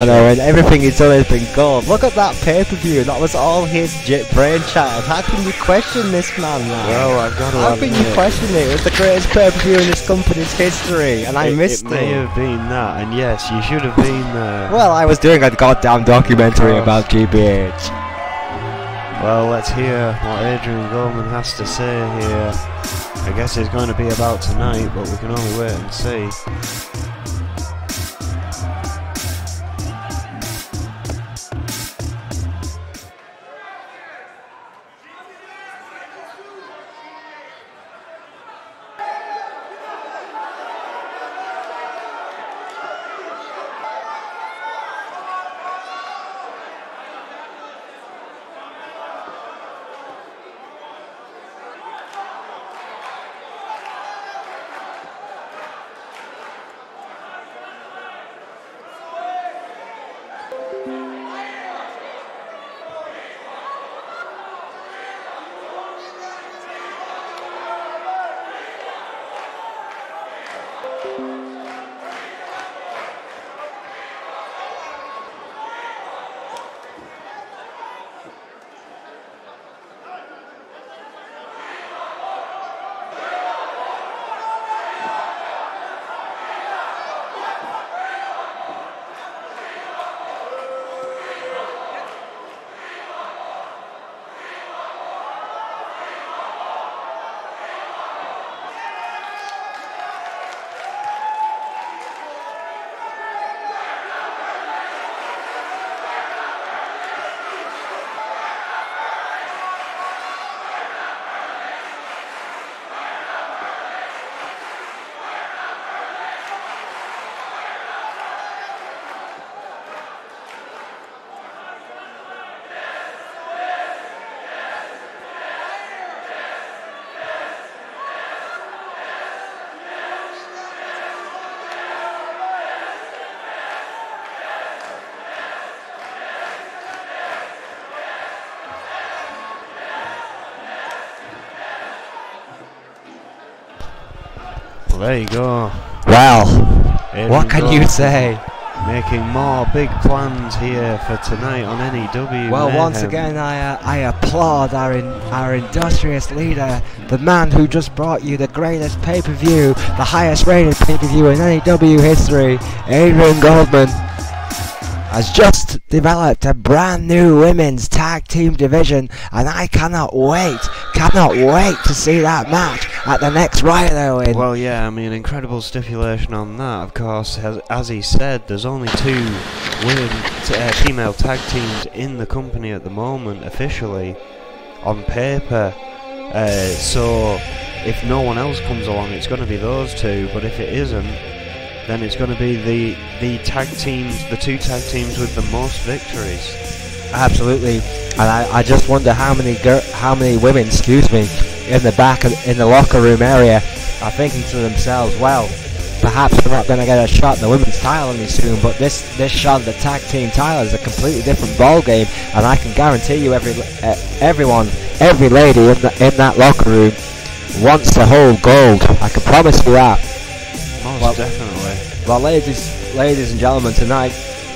I know, and everything he's done has been gold. Look at that pay-per-view, that was all his brainchild. How can you question this man now? Well, I've got to How can you question it? It was the greatest pay-per-view in this company's history, and I missed it. It may have been that, and yes, you should have been there. Well, I was doing a goddamn documentary about GBH. Well, let's hear what Adrian Goldman has to say here. I guess it's going to be about tonight, but we can only wait and see. Well, there you go. Well, Adrian what can you say? Making more big plans here for tonight on N.E.W. Well, Mayhem. once again, I applaud our industrious leader, the man who just brought you the greatest pay-per-view, the highest rated pay-per-view in N.E.W. history. Adrian Goldman has just developed a brand new women's tag team division, and I cannot wait to see that match at the next Riot Owen. Well, yeah, I mean, incredible stipulation on that. Of course, as he said, there's only 2 female tag teams in the company at the moment, officially, on paper. So, if no one else comes along, it's going to be those 2, but if it isn't, then it's going to be the tag teams, the 2 tag teams with the most victories. Absolutely, and I just wonder how many women, in the back in the locker room area are thinking to themselves, well, perhaps we're not going to get a shot at the women's title any soon, but this shot at the tag team title is a completely different ball game, and I can guarantee you every lady in that locker room wants to hold gold. I can promise you that. Most definitely. Well, ladies and gentlemen, tonight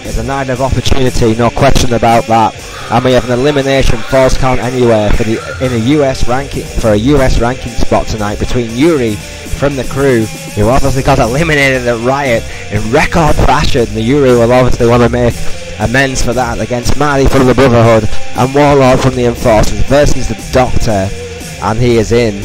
is a night of opportunity, no question about that. And we have an elimination falls count anywhere for a US ranking spot tonight between Yuri from the crew, who obviously got eliminated at Riot in record fashion. The Yuri will obviously want to make amends for that against Marty from the Brotherhood and Warlord from the Enforcers versus the Doctor, and he is in.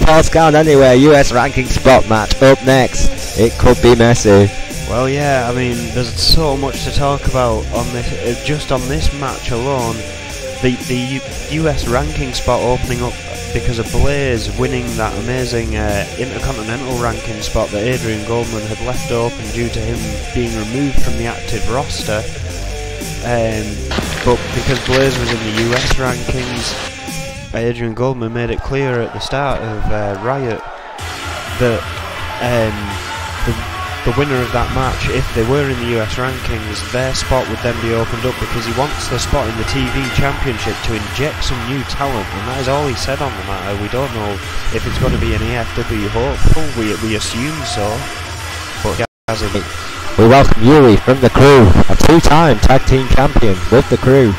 Falls count anywhere, US ranking spot match up next. It could be messy. Well, yeah, I mean, there's so much to talk about on this, just on this match alone. The US ranking spot opening up because of Blaze winning that amazing Intercontinental ranking spot that Adrian Goldman had left open due to him being removed from the active roster. But because Blaze was in the US rankings, Adrian Goldman made it clear at the start of Riot that the winner of that match, if they were in the US rankings, their spot would then be opened up because he wants the spot in the TV Championship to inject some new talent, and that is all he said on the matter. We don't know if it's going to be an E.F.W. hopeful, we assume so, but he hasn't. we welcome Yuri from the Crew, a 2-time tag team champion with the Crew.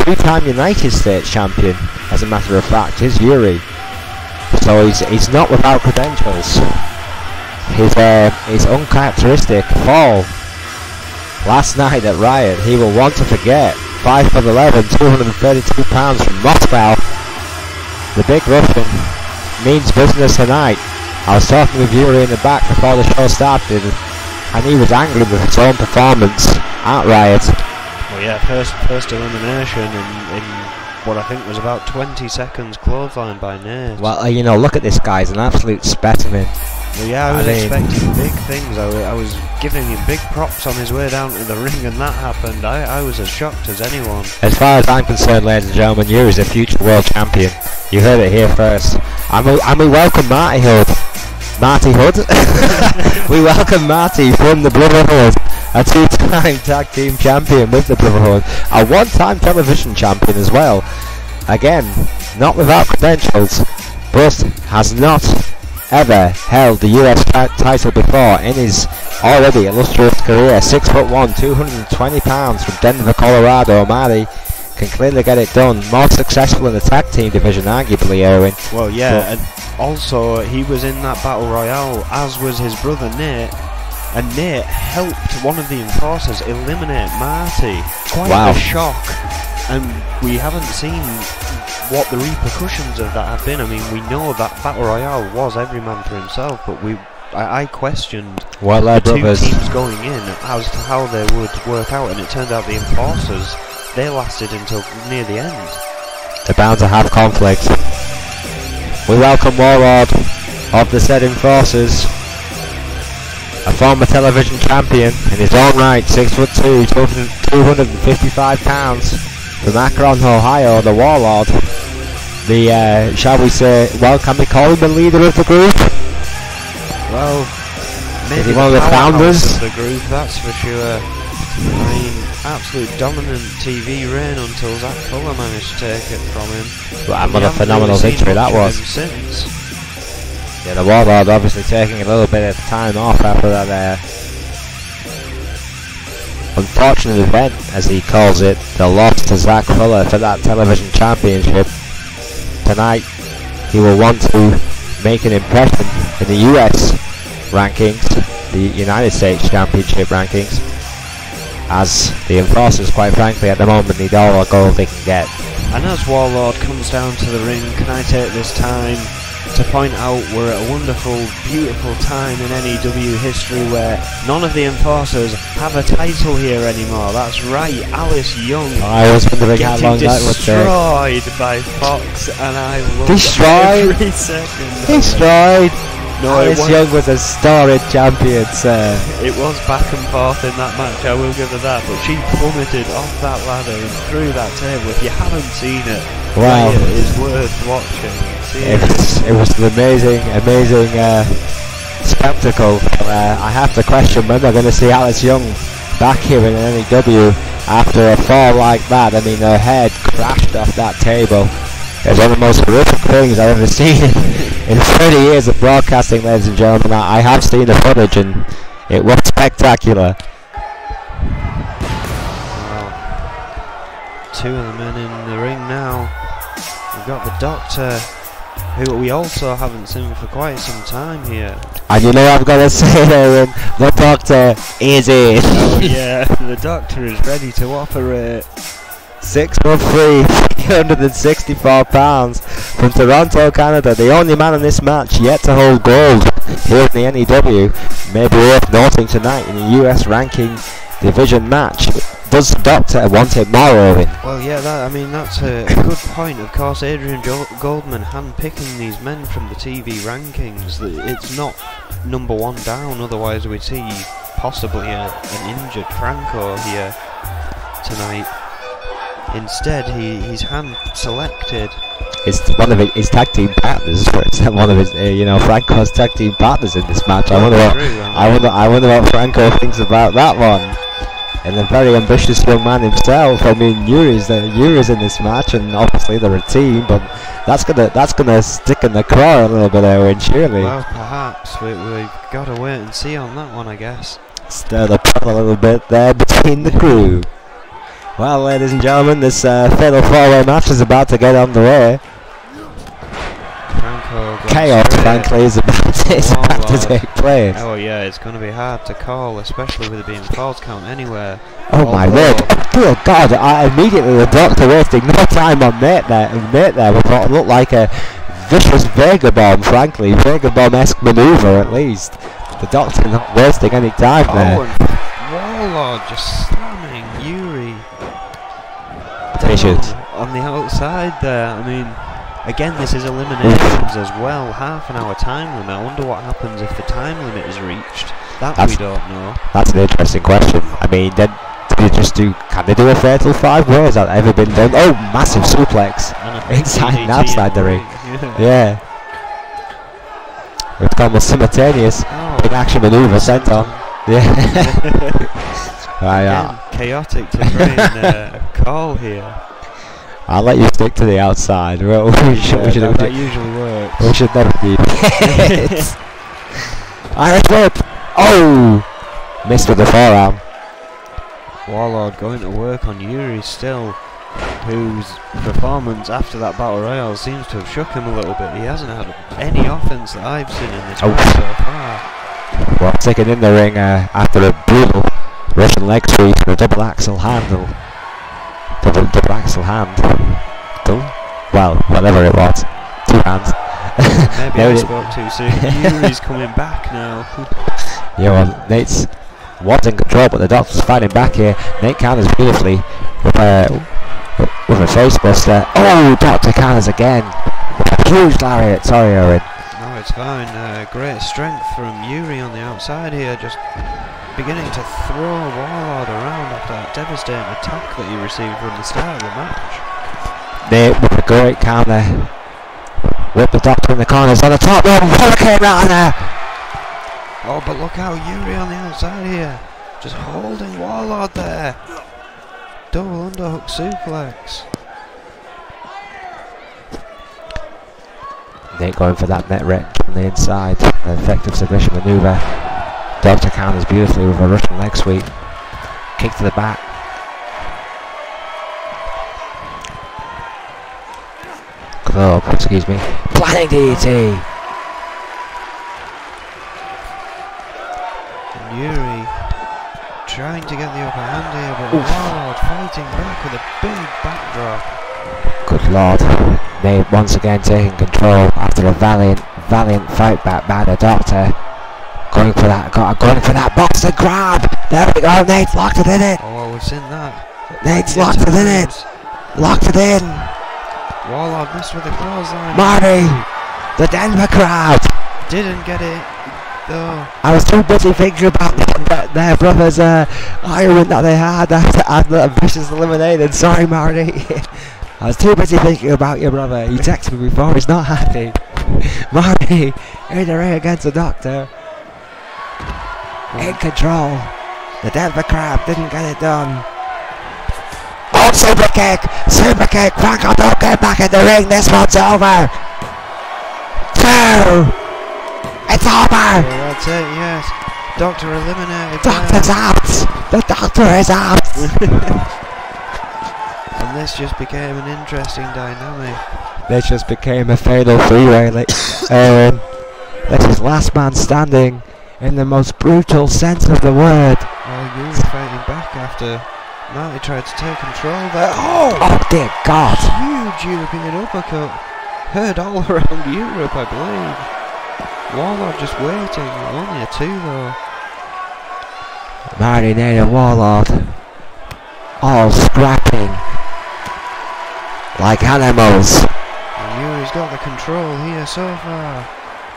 2-time United States champion, as a matter of fact, is Yuri. So he's not without credentials. His uncharacteristic fall last night at Riot, he will want to forget. 5'11", 232 pounds from Moscow. The Big Russian means business tonight. I was talking with Yuri in the back before the show started, and he was angry with his own performance at Riot. Well, yeah, first elimination in what I think was about 20 seconds clothesline by Nate. Well, you know, look at this guy, he's an absolute specimen. Well, yeah, I was expecting big things. I was giving him big props on his way down to the ring, and that happened. I was as shocked as anyone. As far as I'm concerned, ladies and gentlemen, Yuri is a future world champion. You heard it here first. And we welcome Marty Hood. Marty Hood? We welcome Marty from the Brotherhood, a 2-time tag team champion with the Brotherhood, a 1-time television champion as well. Again, not without credentials, but has not ever held the US title before in his already illustrious career. 6'1", 220 pounds from Denver, Colorado. Marty can clearly get it done. More successful in the tag team division, arguably, Erwin. Well, yeah, and also he was in that battle royale, as was his brother Nate, and Nate helped one of the enforcers eliminate Marty. Quite a shock, and we haven't seen what the repercussions of that have been. I mean, we know that battle royale was every man for himself, but I questioned the two teams going in as to how they would work out, and it turned out the enforcers, they lasted until near the end. They're bound to have conflict. We welcome Warlord of the said enforcers, a former television champion in his own right, 6'2", 255 pounds, from Akron, Ohio, the Warlord. The, shall we say, well, can we call him the leader of the group? Well, maybe is he one of the founders of the group, that's for sure. I mean, absolute dominant TV reign until Zach Fuller managed to take it from him. Well, what a phenomenal victory that was. Since. Yeah, the Warlord obviously taking a little bit of time off after that unfortunate event, as he calls it, the loss to Zach Fuller for that television championship. Tonight, he will want to make an impression in the US rankings, the United States Championship rankings, as the enforcers, quite frankly, at the moment need all the gold they can get. And as Warlord comes down to the ring, can I take this time to point out we're at a wonderful, beautiful time in N.E.W. history where none of the enforcers have a title here anymore. That's right, Alice Young. I was wondering how long that would take. Destroyed by Fox, and I love every second. Destroyed. No, Alice Young was a storied champion, sir. It was back and forth in that match, I will give her that, but she plummeted off that ladder and through that table. If you haven't seen it, wow, it is worth watching. It was an amazing spectacle. I have to question when we're going to see Alice Young back here in N.E.W. after a fall like that. I mean, her head crashed off that table. It was one of the most horrific things I've ever seen in 30 years of broadcasting, ladies and gentlemen. I have seen the footage and it was spectacular. Wow. Two of the men in the ring now. We've got the Doctor, who we also haven't seen for quite some time here. And you know what I've got to say there, the Doctor is in. Oh yeah, the Doctor is ready to operate. 6'3", 364 pounds from Toronto, Canada. The only man in this match yet to hold gold here in the N.E.W. Maybe worth noting tonight in the US ranking division match. Does the Doctor want it more, Owen? Well, yeah, that's a good point. Of course, Adrian Goldman hand-picking these men from the TV rankings. It's not number one down, otherwise we'd see possibly an injured Franco here tonight. Instead, he's hand-selected. It's one of his tag team partners. It's one of his, Franco's tag team partners in this match. I wonder what Franco thinks about that one. And a very ambitious young man himself. I mean, Yuri's in this match, and obviously they're a team, but that's gonna stick in the craw a little bit, Owen, surely. Well, perhaps we've got to wait and see on that one, I guess. Stir the pot a little bit there between the crew. Well, ladies and gentlemen, this fatal four-way match is about to get underway. Chaos, frankly, is about to take place. Oh yeah, it's going to be hard to call, especially with it being false count anywhere. Oh my word! Dear God! Immediately the doctor wasting no time on mate there with what looked like a vicious Vagabomb, frankly, Vagabomb-esque manoeuvre at least. The doctor not wasting any time there. Oh, and Warlord just slamming Yuri on the outside there. I mean, again, this is eliminations as well. Half an hour time limit. I wonder what happens if the time limit is reached. We don't know. That's an interesting question. I mean, then can they do a fatal five-way? Has that ever been done? Oh, massive suplex inside and outside the ring. Yeah. It's almost simultaneous. Big action maneuver sent on. Yeah. Chaotic to try and call here. I'll let you stick to the outside. That usually works. We should never do it. Irish whip! Oh! Missed with the forearm. Warlord going to work on Yuri still, whose performance after that Battle Royale seems to have shook him a little bit. He hasn't had any offense that I've seen in this match so far. Well, taken in the ring after a brutal Russian leg sweep and a double axle handle. Double axle hand. Well, whatever it was. Two hands. Maybe I spoke too soon. Yuri's coming back now. Yeah, well, Nate's was in control, but the doctor's fighting back here. Nate counters beautifully with a face buster. Oh, Dr. counters again. Huge lariat. Sorry, Owen. No, it's fine. Great strength from Yuri on the outside here, just beginning to throw Warlord around after that devastating attack that he received from the start of the match. Nate with a great counter. With the doctor in the corners on the top rope. Hurricane right there. Oh, but look how Yuri on the outside here, just holding Warlord there. Double underhook suplex. Nate going for that net wreck on the inside. An effective submission maneuver. Doctor counters beautifully with a Russian leg sweep. Kick to the back. Club, excuse me. Planning DDT. Yuri trying to get the upper hand here, but Warlord fighting back with a big backdrop. Good lord. Nate once again taking control after a valiant fight back by the doctor. Going for that boxer grab. There we go. Nate's locked it in it. Oh, we've seen that. Nate's locked it in it. Locked it in. Warlord missed with the clothesline. Marty, the Denver crowd. Didn't get it. I was too busy thinking about their brothers' iron that they had after Vicious eliminated. Sorry, Marty. I was too busy thinking about your brother. He texted me before. He's not happy. Marty in the ring against the doctor. In control. The Denver crab didn't get it done. Oh, super kick! Super kick! Franco, don't get back in the ring. This one's over. 2. It's over! Well, that's it, yes. Doctor eliminated. Doctor's out! The doctor is out! And this just became an interesting dynamic. This just became a fatal three-way. Aaron, this is last man standing in the most brutal sense of the word. Well, you were fighting back after Marty tried to take control there. Oh dear God! Huge European uppercut. Heard all around Europe, I believe. Warlord just waiting, only a 2 though. Marty, Nate and Warlord all scrapping like animals. And Yuri's got the control here so far.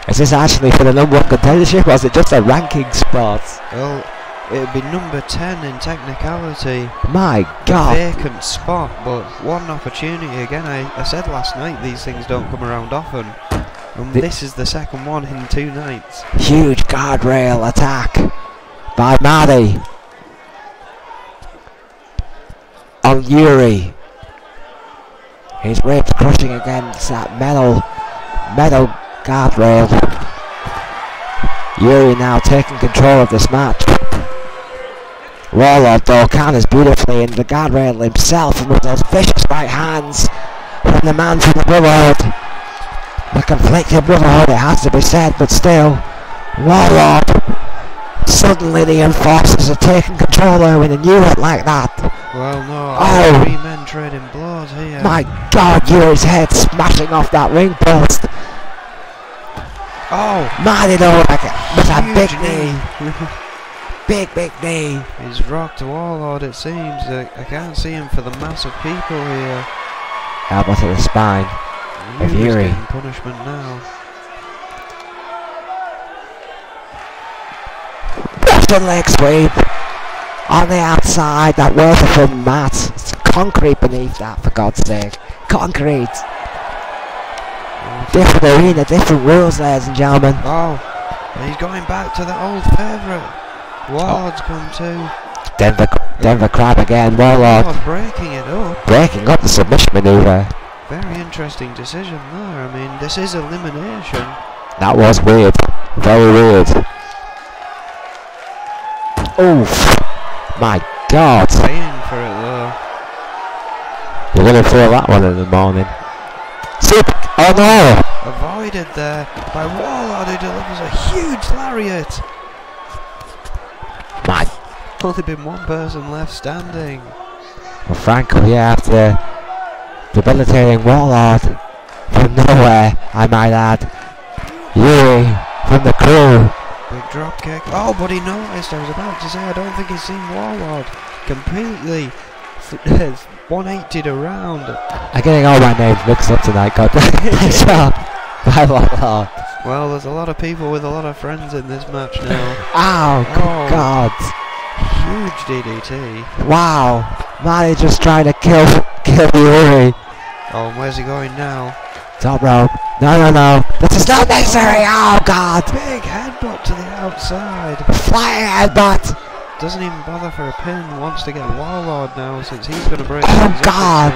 Is this actually for the #1 contendership, or is it just a ranking spot? Well, it'd be number 10 in technicality. My God. Vacant spot, but what an opportunity. Again, I said last night these things don't come around often. And this is the second one in 2 nights. Huge guardrail attack by Marty on Yuri. His ribs crushing against that metal guardrail. Yuri now taking control of this match. Warlord though counters beautifully in the guardrail himself, and with those vicious right hands from the man from the Brotherhood. The conflicted Brotherhood, it has to be said, but still, Warlord. Suddenly the enforcers are taking control when they knew it like that. Well, no, oh, 3 men trading blows here. My God, Yuri's head smashing off that ring post. Oh, man, it all like with a big knee. big knee. He's rocked Warlord, it seems. I can't see him for the mass of people here. Elbow to the spine of Yuri. Getting punishment now. Russian leg sweep on the outside. That wonderful mat. It's concrete beneath that, for God's sake. Concrete. Different arena, different rules, ladies and gentlemen. Oh, he's going back to the old favourite. Warlord's come too. Denver Crab again. Warlord breaking it up. Breaking up the submission manoeuvre. Very interesting decision there. I mean, this is elimination. That was weird. Very weird. Oof. My God. Paying for it though. You're going to feel that one in the morning. Super. Oh no. Avoided there by Warlord, who delivers a huge lariat. My. Only been one person left standing. Well, frankly, after debilitating Warlord from nowhere, I might add, Yuri from the crew. Big drop kick. Oh, but he noticed. I was about to say, I don't think he's seen Warlord completely 180'd around. I'm getting all my names mixed up tonight, God. Bye, Warlord. Well, there's a lot of people with a lot of friends in this match now. Ow, oh, God. Huge DDT. Wow. Man, he's just trying to kill Yuri. Oh, and where's he going now? Top rope. No. This is not necessary. Oh, God. Big headbutt to the outside. Flying headbutt. Doesn't even bother for a pin. Wants to get Warlord now since he's going to break. Oh, God.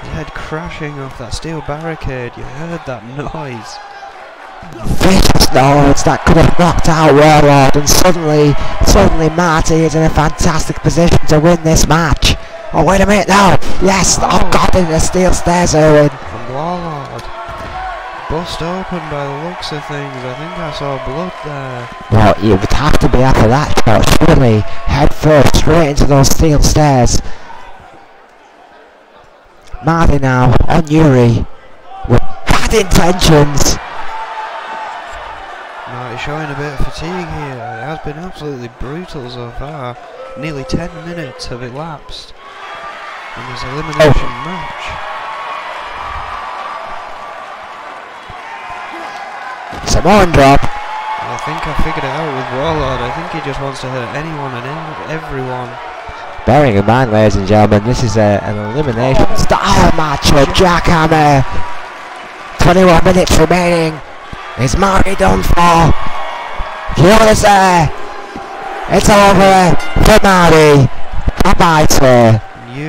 His head crashing off that steel barricade. You heard that noise. Vicious noise that could have knocked out Warlord, and suddenly Marty is in a fantastic position to win this match. Oh, wait a minute, no! Yes! Oh, God, in the steel stairs, Owen! And Warlord bust open by the looks of things. I think I saw blood there. Well, it would have to be after that shot, surely. Head first, straight into those steel stairs. Marty now, on Yuri, with bad intentions. Marty showing a bit of fatigue here. It has been absolutely brutal so far. Nearly 10 minutes have elapsed in this elimination match. Samoan drop. I think I figured it out with Warlord. I think he just wants to hurt anyone and everyone. Bearing in mind, ladies and gentlemen, this is an elimination style match with Jackhammer. 21 minutes remaining. Is Marty done for? Yuri's there. It's over for Marty. Bye-bye, sir.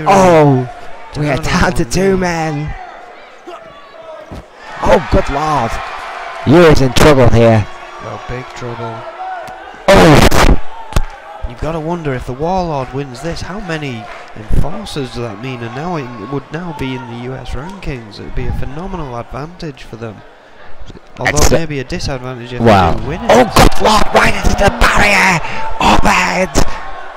Oh, we are down to 2 men. Oh, good lord. Yuri's in trouble here. Well, big trouble. Oh. You've got to wonder if the Warlord wins this, how many enforcers does that mean? And now it would now be in the US rankings. It would be a phenomenal advantage for them. Although maybe a disadvantage if they do win it. Oh, good lord, right into the barrier.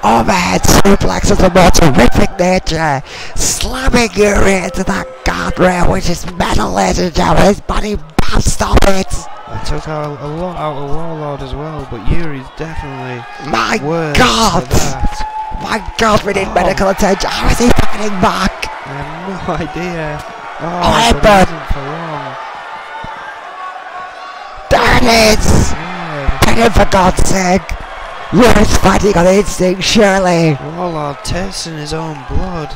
Overhead suplex of the more terrific nature. Slamming Yuri into that guardrail, which is metal, ladies and gentlemen. His body bounced off it. It took a lot out of Warlord as well, but Yuri's definitely My worth God! that. My God, we need medical attention. How is he fighting back? I have no idea. Oh, but it isn't for long. There it is! Get him, for God's sake! Yuri's fighting on instinct, surely. Warlord tasting his own blood.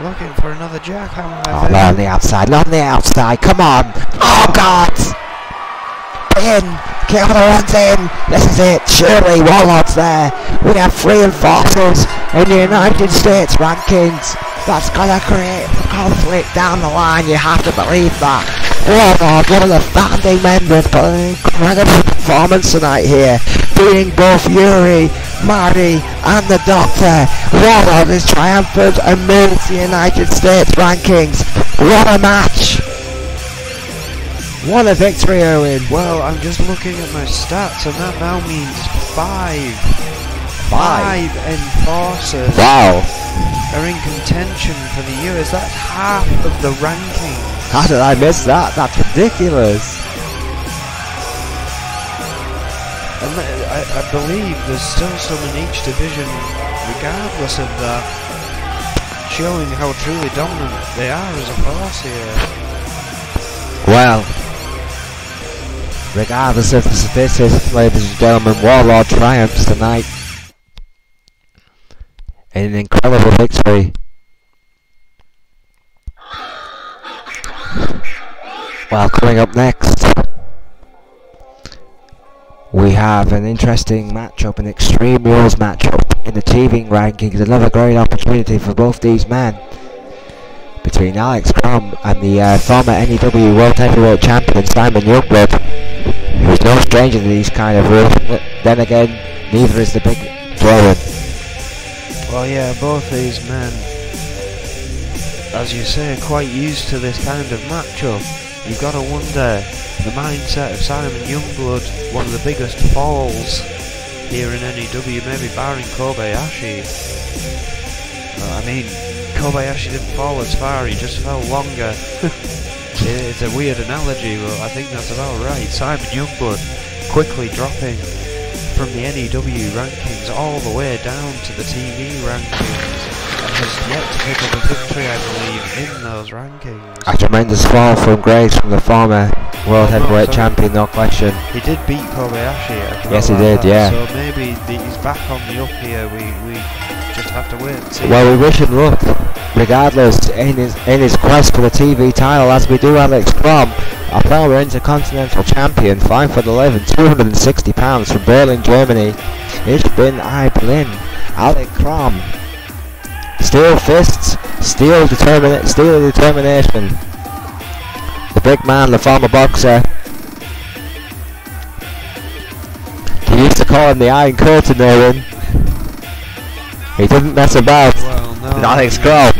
Looking for another jackhammer, I think. Not on the outside, not on the outside, come on! Oh, God! In! Kyoto runs in! This is it, surely Warlord's there! We have 3 enforcers in the United States rankings! That's gonna create conflict down the line, you have to believe that! Warlord, one of the founding members, but an incredible performance tonight here, beating both Yuri, Marty and the Doctor. Warlord is triumphant and moves the United States rankings. What a match! What a victory, Owen. Well, I'm just looking at my stats, and that now means five enforcers are in contention for the US. That's half of the rankings. How did I miss that? That's ridiculous. And I believe there's still some in each division, regardless of that, showing how truly dominant they are as a force here. Well, regardless of the statistics, ladies and gentlemen, Warlord triumphs tonight in an incredible victory. Well, coming up next, we have an interesting matchup, an Extreme Rules matchup in the TV rankings. Another great opportunity for both these men, between Alex Crom and the former N.E.W. World Heavyweight Champion Simon Youngblood, who's no stranger to these kind of rules. Then again, neither is the big Rowan. Well, yeah, both these men, as you say, are quite used to this kind of matchup. You've got to wonder the mindset of Simon Youngblood, one of the biggest falls here in N.E.W, maybe barring Kobayashi. I mean, Kobayashi didn't fall as far, he just fell longer. It's a weird analogy, but I think that's about right. Simon Youngblood quickly dropping from the N.E.W rankings all the way down to the TV rankings, and has yet to pick up a victory, I believe, in those rankings. A tremendous fall from grace from the former World Heavyweight Champion, no question. He did beat Kobayashi. Yes, he did, yeah. So maybe he's back on the up here. We just have to wait and see. Well, we wish him luck, regardless, in his quest for the TV title, as we do Alex Crom, a former Intercontinental Champion, 5'11", 260 pounds, from Berlin, Germany. Ich bin ein Berlin. Alex Crom. Steel fists, steel determination. The big man, the former boxer. He used to call him the Iron Curtain, Owen. He didn't mess about. Well, no. With Alex Crom.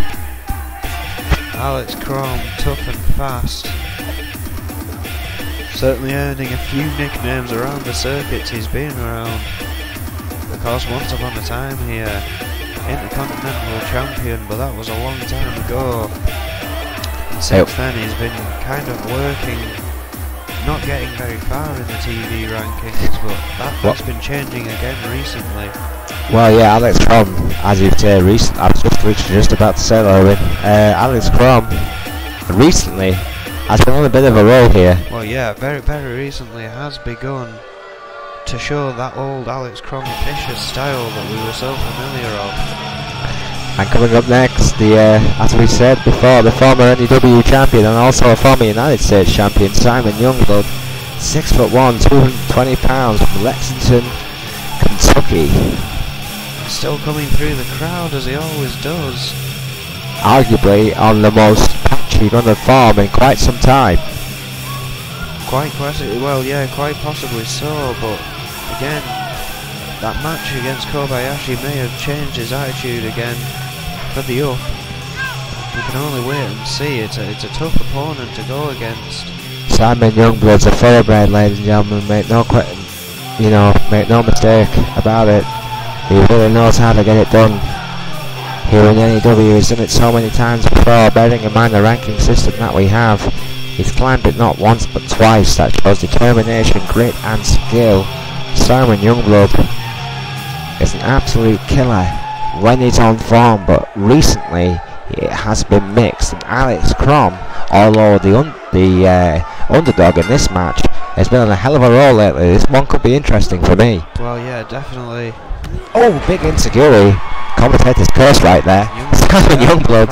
Alex Crom, tough and fast. Certainly earning a few nicknames around the circuits he's been around. Because once upon a time here, Intercontinental Champion, but that was a long time ago. And since then he's been kind of working, not getting very far in the TV rankings, but that's been changing again recently. Well, yeah, Alex Crom, as you say, I was just about to say that, Owen. Alex Crom recently has been on a bit of a roll here. Well, yeah, very, very recently has begun to show that old Alex Crom vicious style that we were so familiar of. And coming up next, as we said before, the former N.E.W. champion and also a former United States champion, Simon Youngblood, 6'1", 220 pounds, from Lexington, Kentucky. Still coming through the crowd as he always does. Arguably on the most patchy run of form in quite some time. Quite possibly so, but again, that match against Kobayashi may have changed his attitude again for the up. We can only wait and see. It's a tough opponent to go against. Simon Youngblood's a thoroughbred, ladies and gentlemen. Make no mistake about it. He really knows how to get it done. Here in N.E.W, he's done it so many times before, bearing in mind the ranking system that we have. He's climbed it not once but twice. That shows determination, grit and skill. Simon Youngblood is an absolute killer when he's on form, but recently it has been mixed. And Alex Crom, although the underdog in this match, has been on a hell of a roll lately. This one could be interesting for me. Well, yeah, definitely. Oh, big insecurity. Commentator's curse right there. Simon Youngblood.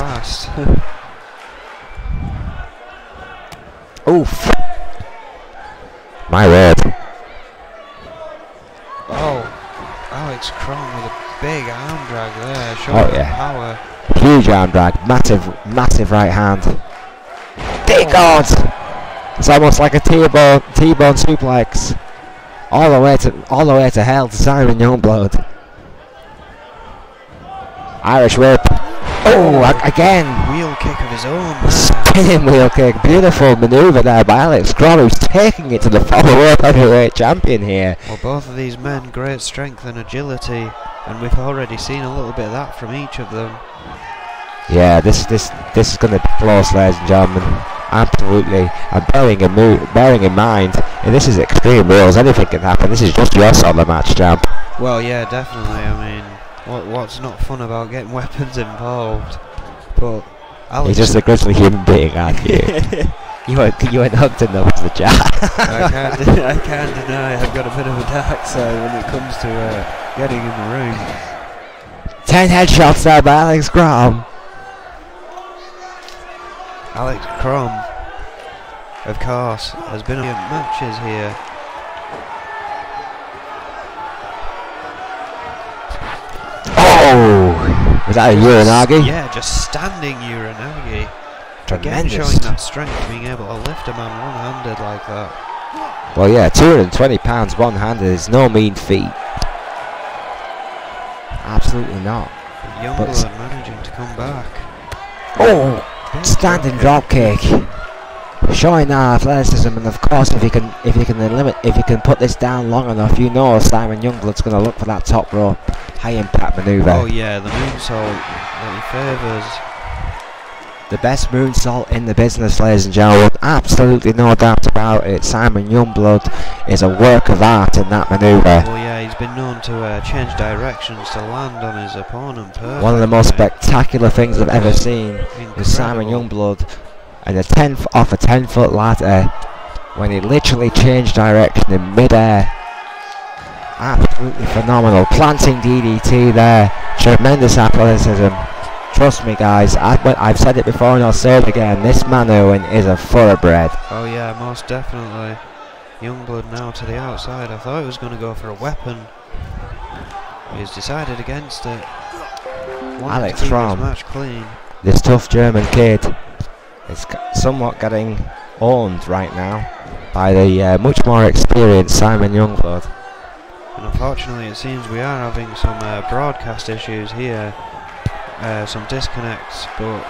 Oof. My word. Oh, Alex Crom with a big arm drag there, showing power. Huge arm drag, massive right hand. Dear God! It's almost like a T-bone suplex. All the way to hell to Simon Youngblood. Irish whip. Oh, again. Wheel kick of his own. Spinning wheel kick. Beautiful manoeuvre there by Alex Crom, who's taking it to the former World Heavyweight Champion here. Well, both of these men, great strength and agility, and we've already seen a little bit of that from each of them. Yeah, this is going to be close, ladies and gentlemen. Absolutely. And bearing in mind, this is Extreme Rules. Anything can happen. This is just your sort of match, champ. Well, yeah, definitely. I mean, what's not fun about getting weapons involved? But Alex, you're just a grizzly human being, aren't you? you went hooked enough to the jar. I can't deny I've got a bit of a dark side when it comes to getting in the ring. 10 headshots there by Alex Crom. Alex Crom, of course, has been in matches here. Oh! Was that a Uranagi? Yeah, just standing Uranagi. Tremendous. Again, showing that strength, being able to lift a man one-handed like that. Well, yeah, 220 pounds one-handed is no mean feat. Absolutely not. Youngblood managing to come back. Oh! Standing drop kick, showing that athleticism, and of course, if you can put this down long enough, you know Simon Youngblood's going to look for that top rope high impact maneuver. Oh yeah, the moonsault that he favours. The best moonsault in the business, ladies and gentlemen. Absolutely no doubt about it. Simon Youngblood is a work of art in that maneuver. Well, yeah, he's been known to change directions to land on his opponent perfectly. One of the most spectacular things I've ever seen is Simon Youngblood and off a 10-foot ladder when he literally changed direction in mid-air. Absolutely phenomenal. Planting DDT there. Tremendous athleticism. Trust me, guys, I've said it before and I'll say it again, this Manoan is a thoroughbred. Oh yeah, most definitely. Youngblood now to the outside. I thought he was going to go for a weapon. He's decided against it. Alex Crom, match clean. This tough German kid, is somewhat getting owned right now by the much more experienced Simon Youngblood. And unfortunately it seems we are having some broadcast issues here. Some disconnects, but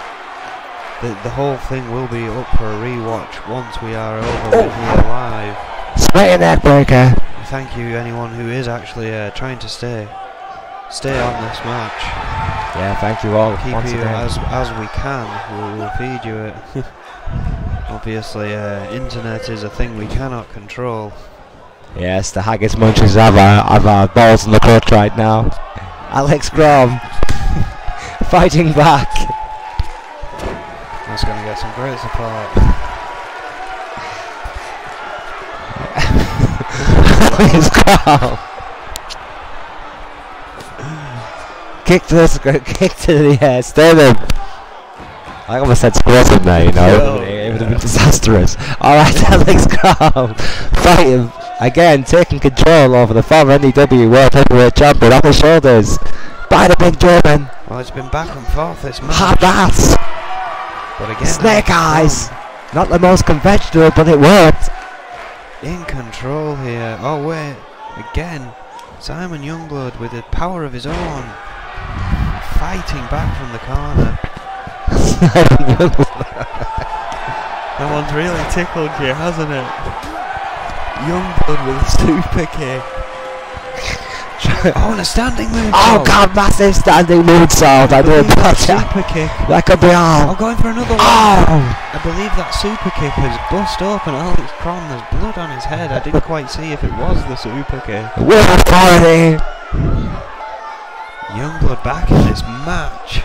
the whole thing will be up for a rewatch once we are over with here live. Straight neck breaker. Thank you anyone who is actually trying to stay on this match. Yeah, thank you all. Keep you as we can. We'll feed you it. Obviously, internet is a thing we cannot control. Yes, the haggis munchers have our balls in the court right now. Alex Crom. Fighting back. That's going to get some great support. Alex Crom. Kick to the sternum. I almost said squirting there, you know. It would have been disastrous. Alright, Alex Crom fighting again, taking control over the former N.E.W. World Heavyweight Champion off his shoulders. By the big German. Well, it's been back and forth this match. Hard bats. But again, Snake eyes. Not the most conventional, but it worked. In control here. Oh wait, again, Simon Youngblood with the power of his own, fighting back from the corner. That one's really tickled you, hasn't it? Youngblood with a super kick. Oh, and a standing moonsault. Oh god, massive standing moonsault. I did that. Super kick. That could be all. Oh, going for another one. I believe that super kick has bust open Alex Crom. There's blood on his head. I didn't quite see if it was the super kick. With authority. Youngblood back in this match.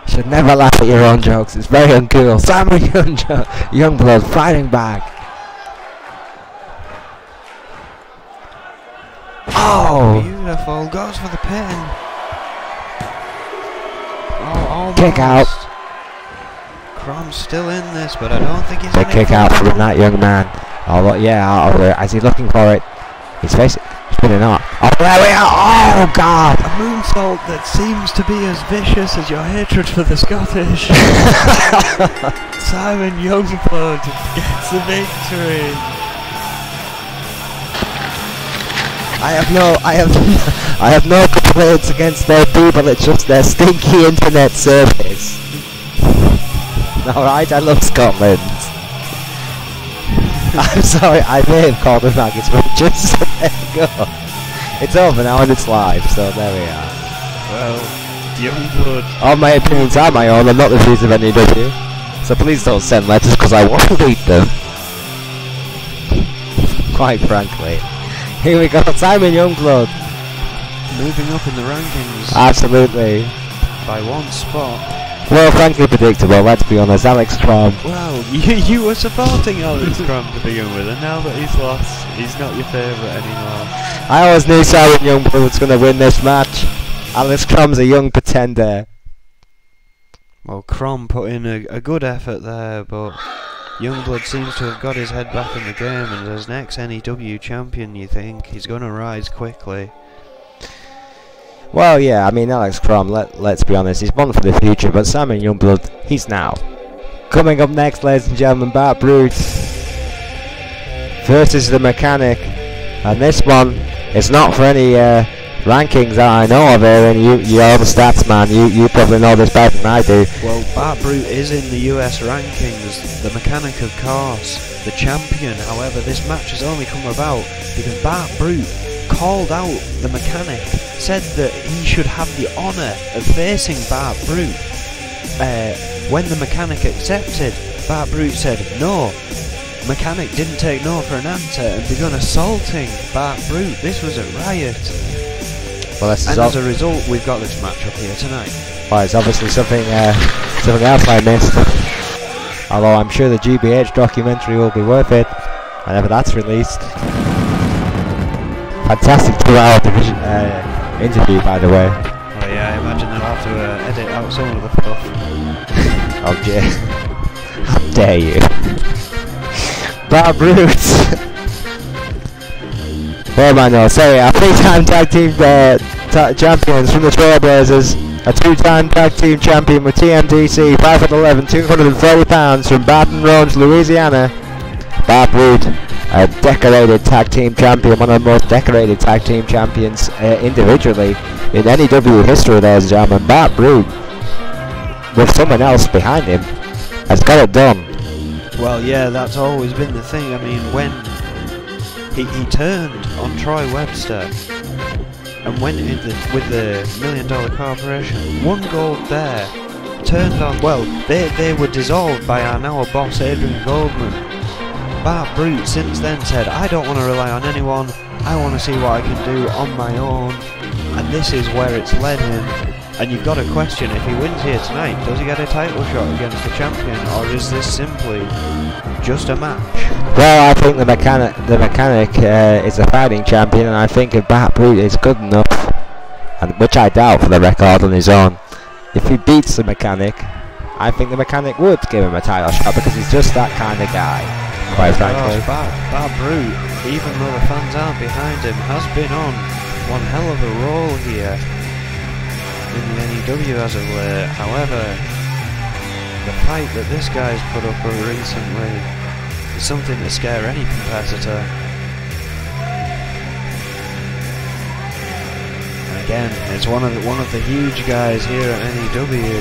Should never laugh at your own jokes. It's very uncool. Simon Youngblood fighting back. Oh! Beautiful, goes for the pin. Oh, almost. Kick out. Crom's still in this, but I don't think he's Big kick out from that young man. Although, yeah, as he's looking for it, he's spinning up. Oh, there we are! Oh, God! A moonsault insult that seems to be as vicious as your hatred for the Scottish. Simon Youngblood gets the victory. I have no complaints against their people. It's just their stinky internet service. All right, I love Scotland. I'm sorry, I may have called them maggots, but just there you go. It's over now and it's live, so there we are. Well, Youngblood. All my opinions are my own. I'm not the views of N.E.W. So please don't send letters because I won't read them. Quite frankly. Here we go, Simon Youngblood. Moving up in the rankings. Absolutely. By one spot. Well, frankly predictable, let's be honest. Alex Crom. Well, you were supporting Alex Crom to begin with, and now that he's lost, he's not your favourite anymore. I always knew Simon Youngblood was going to win this match. Alex Crom's a young pretender. Well, Crom put in a good effort there, but Youngblood seems to have got his head back in the game, and as an ex-N.E.W. champion, you think he's going to rise quickly. Well, yeah, I mean, Alex Crom, let's be honest, he's one for the future, but Simon Youngblood, he's now. Coming up next, ladies and gentlemen, Bart Brute versus the Mechanic, and this one is not for any rankings that I know of here, and you're the stats man, you probably know this better than I do. Well, Bart Brute is in the US rankings, the Mechanic of course, the champion. However, this match has only come about because Bart Brute called out the Mechanic, said that he should have the honour of facing Bart Brute. When the Mechanic accepted, Bart Brute said no. Mechanic didn't take no for an answer and begun assaulting Bart Brute. This was a riot. Well, and as a result, we've got this match up here tonight. Well, it's obviously something else I missed. Although I'm sure the GBH documentary will be worth it whenever that's released. Fantastic 2-hour interview, by the way. Oh yeah, I imagine they'll have to edit out some of the stuff. Oh dear. How dare you. Bart Brute. Well, man, no, sorry, a 3-time tag team champions from the Trailblazers. A 2-time tag team champion with TMDC, 5'11", 230 pounds from Baton Rouge, Louisiana. Bart Brute, a decorated tag team champion, one of the most decorated tag team champions individually in N.E.W. history, ladies and gentlemen. Bart Brute, with someone else behind him, has got it done. Well, yeah, that's always been the thing. I mean, when he turned on Troy Webster and went in with the $1 Million Corporation, won gold there, turned on, well, they were dissolved by our now boss Adrian Goldman. Bart Brute since then said, I don't want to rely on anyone, I want to see what I can do on my own, and this is where it's led him. And you've got to question, if he wins here tonight, does he get a title shot against the champion, or is this simply just a match? Well, I think the mechanic is a fighting champion, and I think if Bart Brute is good enough, and which I doubt for the record on his own, if he beats the Mechanic, I think the Mechanic would give him a title shot because he's just that kind of guy, quite frankly. Bart Brute, even though the fans aren't behind him, has been on one hell of a roll here in the N.E.W. as of late. However, the fight that this guy's put up recently is something to scare any competitor. And again, it's one of the huge guys here at N.E.W.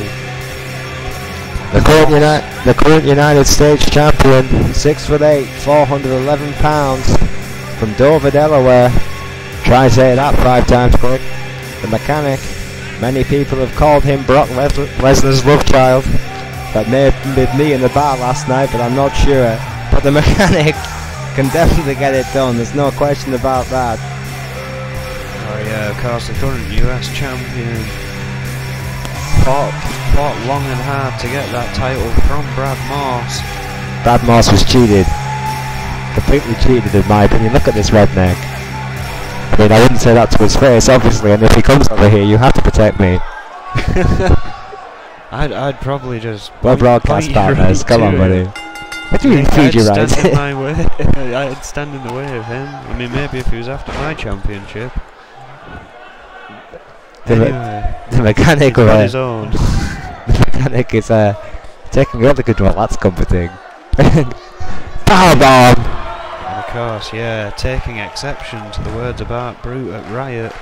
The current United States champion, 6'8", 411 pounds, from Dover, Delaware. Try and say that 5 times quick. The Mechanic. Many people have called him Brock Lesnar's love child. That may have been me in the bar last night, but I'm not sure. But the Mechanic can definitely get it done. There's no question about that. Oh yeah, of course, the current US champion fought long and hard to get that title from Brad Morse. Brad Morse was cheated. Completely cheated in my opinion. Look at this redneck. I mean, I wouldn't say that to his face, obviously, and if he comes over here, you have to protect me. I'd probably just... Well, broadcast partners, come on, buddy. What do you mean, feed you right? I'd stand in the way of him. I mean, maybe if he was after my championship. The mechanic he's got his own. The mechanic is taking all the control. That's comforting. Powerbomb! And of course, yeah, taking exception to the words about Brute at Riot.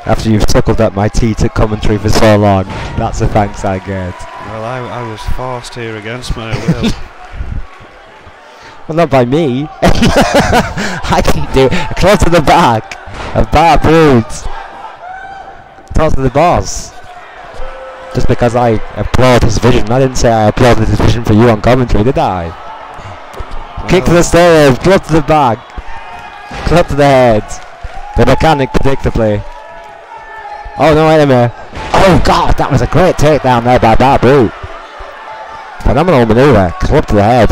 After you've suckled up my tea to commentary for so long, that's the thanks I get. Well, I was forced here against my will. Well, not by me. I didn't do it. Close to the back. A bad Brute. Close to the boss. Just because I applaud his vision. I didn't say I applauded his vision for you on commentary, did I? Well, kick to the stairs, club to the back, club to the head. The mechanic predictably. Oh no, wait a minute. Oh god, that was a great takedown there by Bad Brute. Phenomenal manoeuvre, club to the head.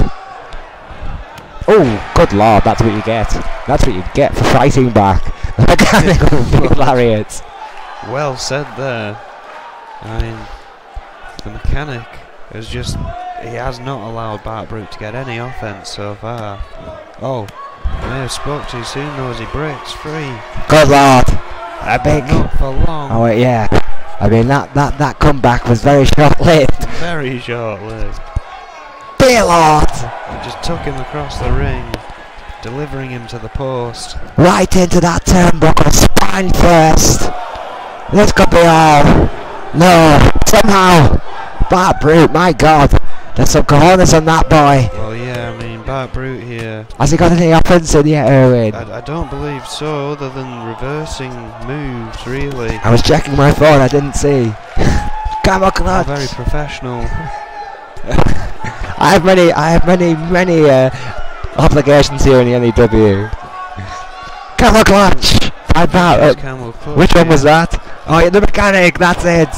Oh, good lord, that's what you get. That's what you get for fighting back. The mechanical lariat. Well said there. I mean, the mechanic has just, he has not allowed Bart Brute to get any offense so far. Oh, I may have spoke too soon though as he breaks free. Good lord. A big. Not for long. Oh wait, yeah. I mean that comeback was very short-lived. Very short-lived. Dear lord. He just took him across the ring, delivering him to the post. Right into that turnbuckle, spine first. This could be all. No, somehow. Bart Brute, my god. There's some cojones on that boy. Well, yeah, I mean, Bart Brute here. Has he got any offense in yet, Erwin? I don't believe so, other than reversing moves, really. I was checking my phone, I didn't see. Camel clutch. Very professional. I have many obligations here in the N.E.W. Camel clutch. Camel clutch. Which one was that? Oh, yeah, the mechanic. That's it.